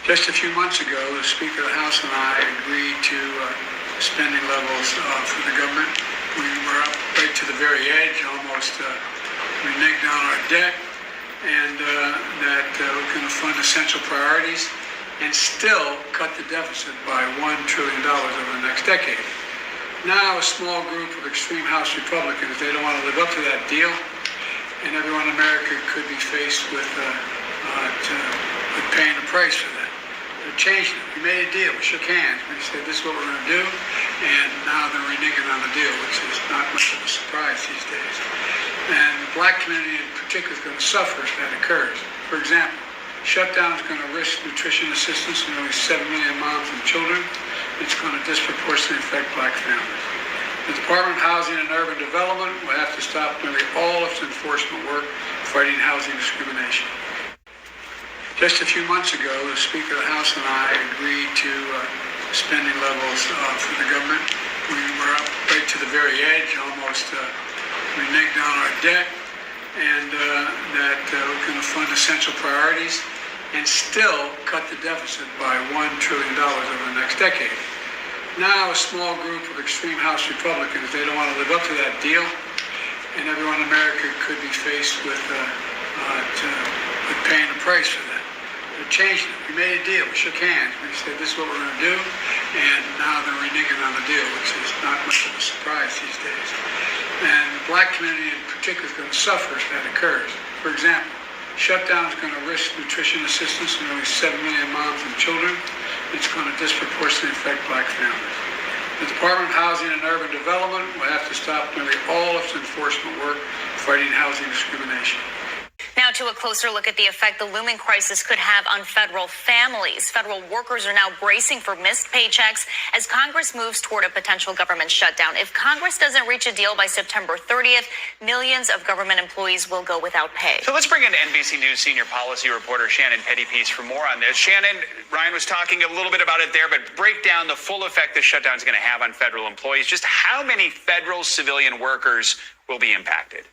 Just a few months ago, the Speaker of the House and I agreed to spending levels for the government. We were up right to the very edge, almost reneged on our debt, and that we're going to fund essential priorities and still cut the deficit by $1 trillion over the next decade. Now, a small group of extreme House Republicans, they don't want to live up to that deal, and everyone in America could be faced with paying the price for that. They're changing it. We made a deal. We shook hands. We said, this is what we're going to do, and now they're reneging on the deal, which is not much of a surprise these days. And the black community in particular is going to suffer if that occurs. For example, Shutdown is going to risk nutrition assistance to nearly 7 million moms and children. It's going to disproportionately affect black families. The Department of Housing and Urban Development will have to stop nearly all its enforcement work fighting housing discrimination. Just a few months ago, the Speaker of the House and I agreed to spending levels for the government. We were up right to the very edge, almost reneged on our debt, and that we're going to fund essential priorities and still cut the deficit by $1 trillion over the next decade. Now, a small group of extreme House Republicans, they don't want to live up to that deal, and everyone in America could be faced with paying the price for that. They're changing it. We made a deal. We shook hands. We said, this is what we're going to do, and now they're reneging on the deal, which is not much of a surprise these days. And the black community in particular is going to suffer if that occurs. For example, Shutdown is going to risk nutrition assistance to nearly 7 million moms and children. It's going to disproportionately affect black families. The Department of Housing and Urban Development will have to stop nearly all its enforcement work fighting housing discrimination. Now to a closer look at the effect the looming crisis could have on federal families. Federal workers are now bracing for missed paychecks as Congress moves toward a potential government shutdown. If Congress doesn't reach a deal by September 30th, millions of government employees will go without pay. So let's bring in NBC News senior policy reporter Shannon Pettypiece for more on this. Shannon, Ryan was talking a little bit about it there, but break down the full effect this shutdown is going to have on federal employees. Just how many federal civilian workers will be impacted?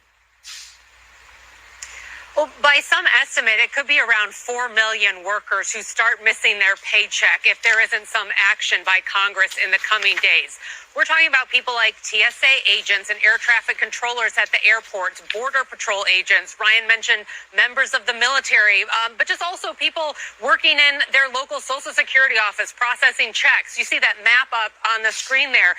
Well, by some estimate, it could be around 4 million workers who start missing their paycheck if there isn't some action by Congress in the coming days. We're talking about people like TSA agents and air traffic controllers at the airports, border patrol agents. Ryan mentioned members of the military, but just also people working in their local Social Security office, processing checks. You see that map up on the screen there.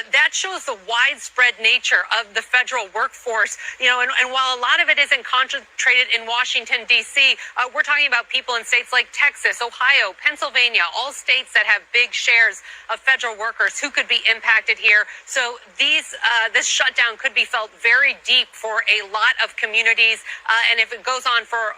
That shows the widespread nature of the federal workforce. You know, and while a lot of it isn't concentrated in Washington, D.C., we're talking about people in states like Texas, Ohio, Pennsylvania, all states that have big shares of federal workers who could be impacted here. So this shutdown could be felt very deep for a lot of communities. And if it goes on for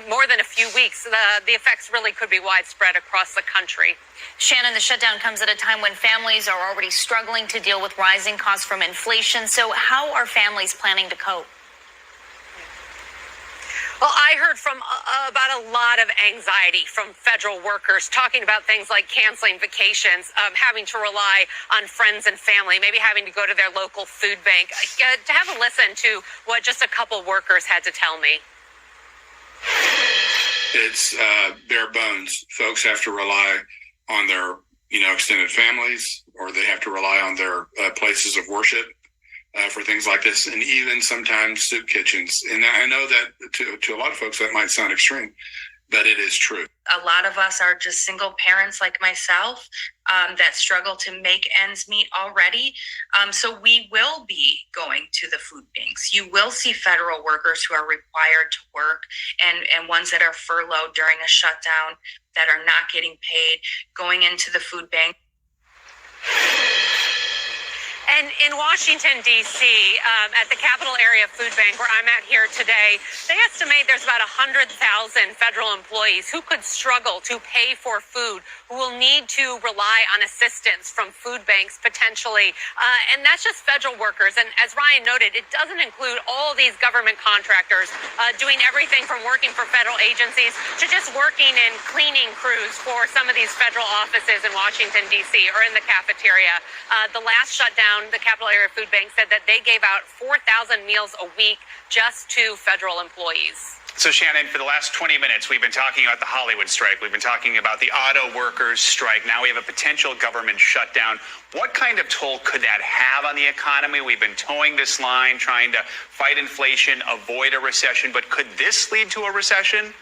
more than a few weeks, the effects really could be widespread across the country. Shannon, the shutdown comes at a time when families are already struggling to deal with rising costs from inflation. So how are families planning to cope? Well, I heard about a lot of anxiety from federal workers talking about things like canceling vacations, having to rely on friends and family, maybe having to go to their local food bank. To have a listen to what just a couple workers had to tell me. It's bare bones. Folks have to rely on their, extended families, or they have to rely on their places of worship. For things like this, and even sometimes soup kitchens. And I know that to a lot of folks that might sound extreme, but it is true. A lot of us are just single parents like myself that struggle to make ends meet already. So we will be going to the food banks. You will see federal workers who are required to work and ones that are furloughed during a shutdown that are not getting paid, going into the food bank. And in Washington, D.C., at the Capital Area Food Bank, where I'm at here today, they estimate there's about 100,000 federal employees who could struggle to pay for food, who will need to rely on assistance from food banks potentially. And that's just federal workers. And as Ryan noted, it doesn't include all these government contractors doing everything from working for federal agencies to just working in cleaning crews for some of these federal offices in Washington, D.C., or in the cafeteria. The last shutdown, the Capital Area Food Bank said that they gave out 4,000 meals a week just to federal employees. So, Shannon, for the last 20 minutes, we've been talking about the Hollywood strike. We've been talking about the auto workers strike. Now we have a potential government shutdown. What kind of toll could that have on the economy? We've been towing this line, trying to fight inflation, avoid a recession. But could this lead to a recession?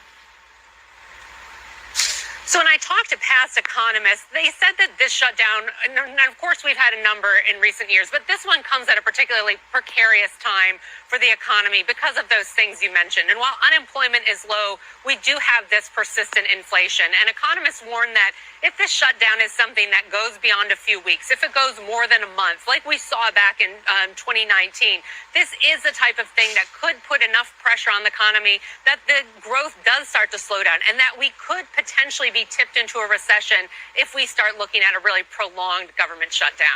So when I talked to past economists, they said that this shutdown, and of course we've had a number in recent years, but this one comes at a particularly precarious time for the economy because of those things you mentioned. And while unemployment is low, we do have this persistent inflation. And economists warn that if this shutdown is something that goes beyond a few weeks, if it goes more than a month, like we saw back in 2019, this is the type of thing that could put enough pressure on the economy that the growth does start to slow down and that we could potentially be tipped into a recession if we start looking at a really prolonged government shutdown.